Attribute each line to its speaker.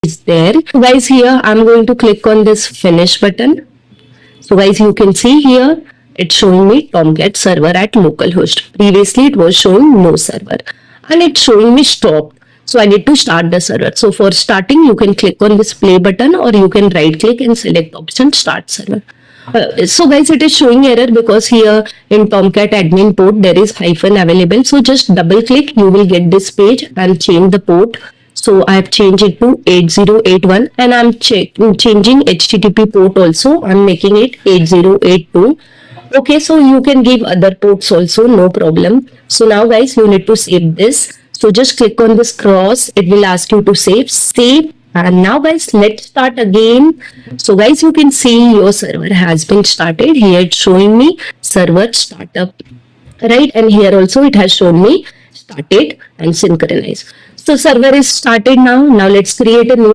Speaker 1: is there. So guys, here I'm going to click on this finish button. So guys, you can see here it's showing me Tomcat server at localhost. Previously it was showing no server and it's showing me stop. So I need to start the server. So for starting, you can click on this play button or you can right click and select option start server. So guys, it is showing error because here in Tomcat admin port there is hyphen available. So just double click, you will get this page and change the port. So I have changed it to 8081 and I'm changing HTTP port also. I'm making it 8082. Okay, so you can give other ports also, no problem. So now guys, you need to save this. So just click on this cross. It will ask you to save. And now guys, let's start again. So guys, you can see your server has been started. Here it's showing me server startup, right? And here also it has shown me started and synchronize. So server is started now. Now let's create a new